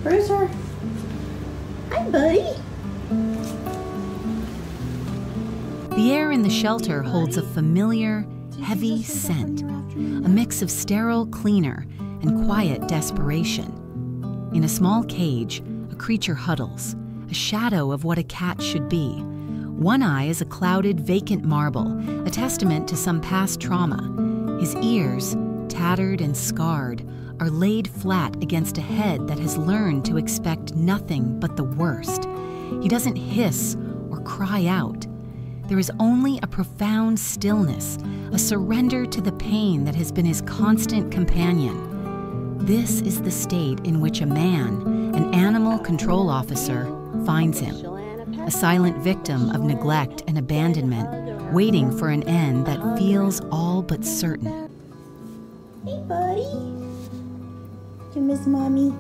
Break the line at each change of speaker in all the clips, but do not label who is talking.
Bruiser. Hi, buddy.
The air in the shelter holds a familiar, heavy scent, a mix of sterile cleaner and quiet desperation. In a small cage, a creature huddles, a shadow of what a cat should be. One eye is a clouded, vacant marble, a testament to some past trauma. His ears, tattered and scarred, are laid flat against a head that has learned to expect nothing but the worst. He doesn't hiss or cry out. There is only a profound stillness, a surrender to the pain that has been his constant companion. This is the state in which a man, an animal control officer, finds him, a silent victim of neglect and abandonment, waiting for an end that feels all but certain.
Hey, buddy. Do you miss Mommy?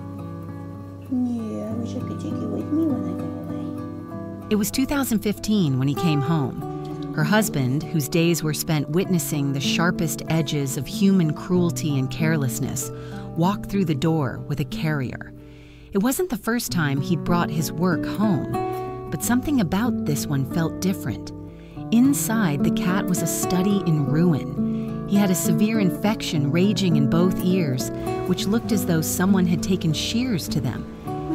Yeah, I wish I could take you with me when I go away.
It was 2015 when he came home. Her husband, whose days were spent witnessing the sharpest edges of human cruelty and carelessness, walked through the door with a carrier. It wasn't the first time he'd brought his work home, but something about this one felt different. Inside, the cat was a study in ruin. He had a severe infection raging in both ears, which looked as though someone had taken shears to them.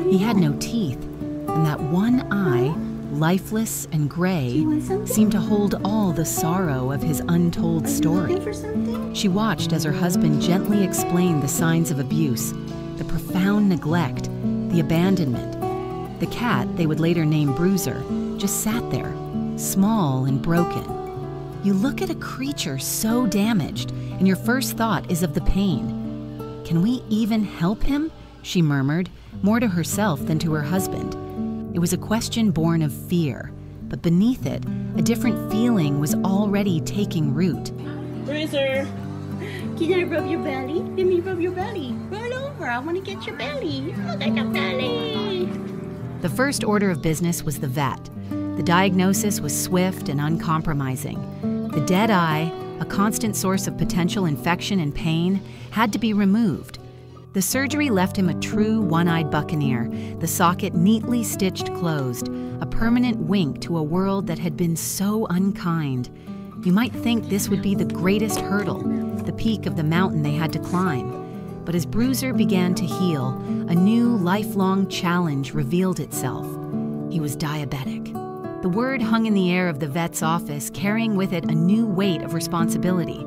He had no teeth, and that one eye, lifeless and gray, seemed to hold all the sorrow of his untold story. She watched as her husband gently explained the signs of abuse, the profound neglect, the abandonment. The cat, they would later name Bruiser, just sat there, small and broken. You look at a creature so damaged, and your first thought is of the pain. Can we even help him? She murmured, more to herself than to her husband. It was a question born of fear, but beneath it, a different feeling was already taking root.
Bruiser, can I rub your belly? Let me rub your belly. Roll over, I want to get your belly. Look at your belly.
The first order of business was the vet. The diagnosis was swift and uncompromising. The dead eye, a constant source of potential infection and pain, had to be removed. The surgery left him a true one-eyed buccaneer, the socket neatly stitched closed, a permanent wink to a world that had been so unkind. You might think this would be the greatest hurdle, the peak of the mountain they had to climb. But as Bruiser began to heal, a new lifelong challenge revealed itself. He was diabetic. The word hung in the air of the vet's office, carrying with it a new weight of responsibility.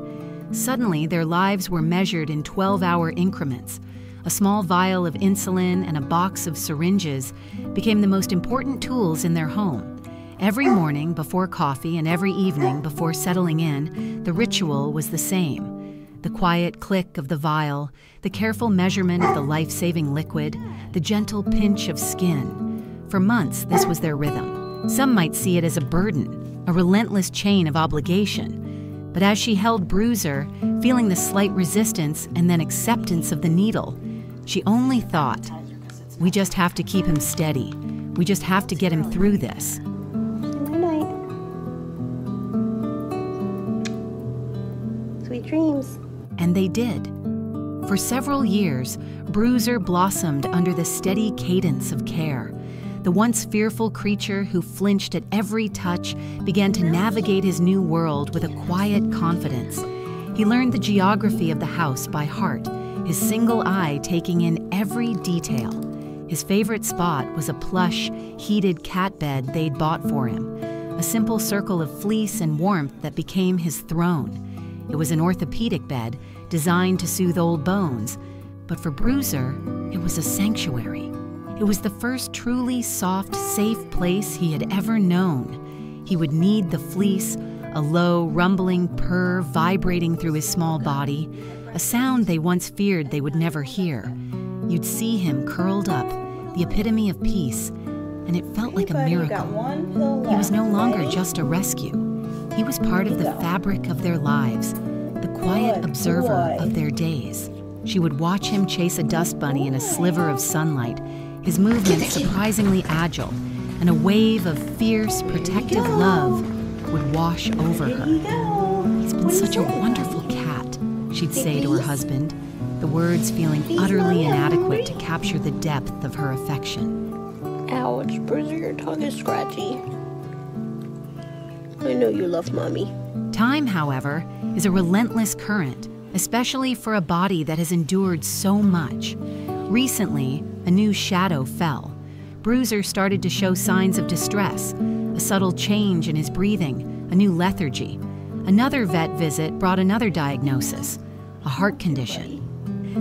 Suddenly, their lives were measured in 12-hour increments. A small vial of insulin and a box of syringes became the most important tools in their home. Every morning before coffee and every evening before settling in, the ritual was the same. The quiet click of the vial, the careful measurement of the life-saving liquid, the gentle pinch of skin. For months, this was their rhythm. Some might see it as a burden, a relentless chain of obligation. But as she held Bruiser, feeling the slight resistance and then acceptance of the needle, she only thought, we just have to keep him steady. We just have to get him through this.
Night-night. Sweet dreams.
And they did. For several years, Bruiser blossomed under the steady cadence of care. The once fearful creature who flinched at every touch began to navigate his new world with a quiet confidence. He learned the geography of the house by heart, his single eye taking in every detail. His favorite spot was a plush, heated cat bed they'd bought for him, a simple circle of fleece and warmth that became his throne. It was an orthopedic bed designed to soothe old bones, but for Bruiser, it was a sanctuary. It was the first truly soft, safe place he had ever known. He would knead the fleece, a low, rumbling purr vibrating through his small body, a sound they once feared they would never hear. You'd see him curled up, the epitome of peace, and it felt like a miracle. He was no longer just a rescue. He was part of the fabric of their lives, the quiet observer of their days. She would watch him chase a dust bunny in a sliver of sunlight, his movements surprisingly agile, and a wave of fierce, protective love would wash over her. He's been such a wonderful cat, she'd say to her husband, the words feeling utterly inadequate to capture the depth of her affection.
Ouch, Bruiser, your tongue is scratchy. I know you love Mommy.
Time, however, is a relentless current, especially for a body that has endured so much. Recently, a new shadow fell. Bruiser started to show signs of distress, a subtle change in his breathing, a new lethargy. Another vet visit brought another diagnosis, a heart condition.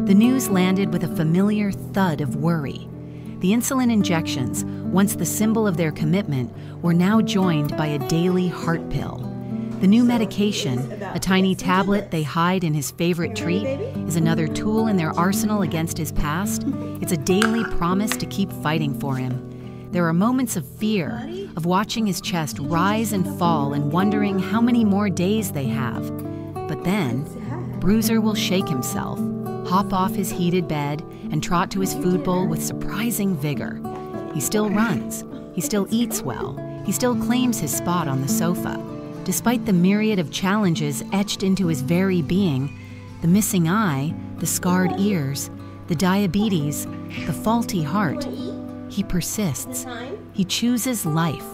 The news landed with a familiar thud of worry. The insulin injections, once the symbol of their commitment, were now joined by a daily heart pill. The new medication, a tiny tablet they hide in his favorite treat, is another tool in their arsenal against his past. It's a daily promise to keep fighting for him. There are moments of fear, of watching his chest rise and fall and wondering how many more days they have. But then, Bruiser will shake himself, hop off his heated bed, and trot to his food bowl with surprising vigor. He still runs, he still eats well, he still claims his spot on the sofa. Despite the myriad of challenges etched into his very being, the missing eye, the scarred ears, the diabetes, the faulty heart, he persists. He chooses life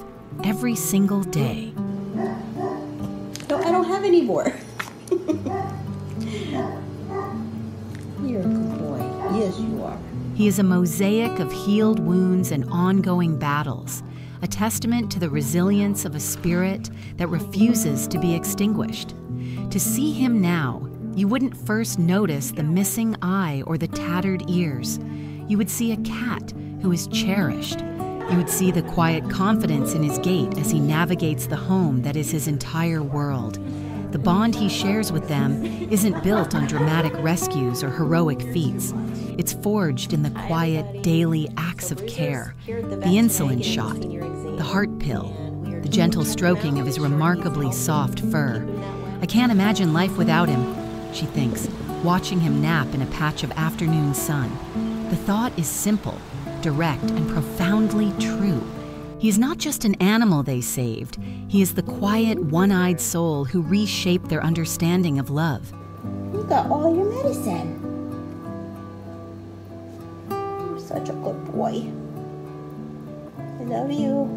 every single day.
No, I don't have any more. You're a good boy. Yes, you are.
He is a mosaic of healed wounds and ongoing battles, a testament to the resilience of a spirit that refuses to be extinguished. To see him now, you wouldn't first notice the missing eye or the tattered ears. You would see a cat who is cherished. You would see the quiet confidence in his gait as he navigates the home that is his entire world. The bond he shares with them isn't built on dramatic rescues or heroic feats. It's forged in the quiet, daily acts of care. The insulin shot, the heart pill, the gentle stroking of his remarkably soft fur. I can't imagine life without him, she thinks, watching him nap in a patch of afternoon sun. The thought is simple, direct, and profoundly true. He is not just an animal they saved. He is the quiet, one-eyed soul who reshaped their understanding of love.
You got all your medicine. You're such a good boy. I love you.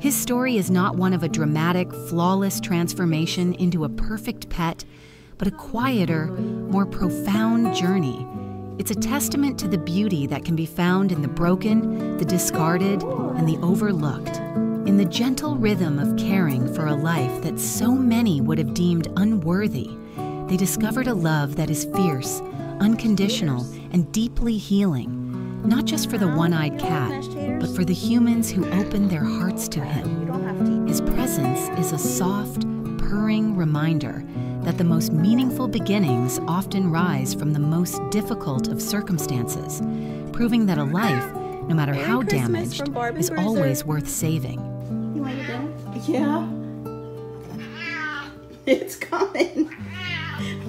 His story is not one of a dramatic, flawless transformation into a perfect pet, but a quieter, more profound journey. It's a testament to the beauty that can be found in the broken, the discarded, and the overlooked. In the gentle rhythm of caring for a life that so many would have deemed unworthy, they discovered a love that is fierce, unconditional, and deeply healing, not just for the one-eyed cat, but for the humans who opened their hearts to him. His presence is a soft, purring reminder that the most meaningful beginnings often rise from the most difficult of circumstances, proving that a life, no matter how damaged, is always worth saving.
You want your dinner? Yeah. It's coming.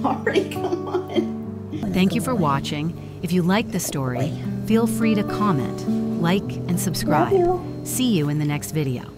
Alright, come on.
Thank you for watching. If you like the story, feel free to comment, like, and subscribe. See you in the next video.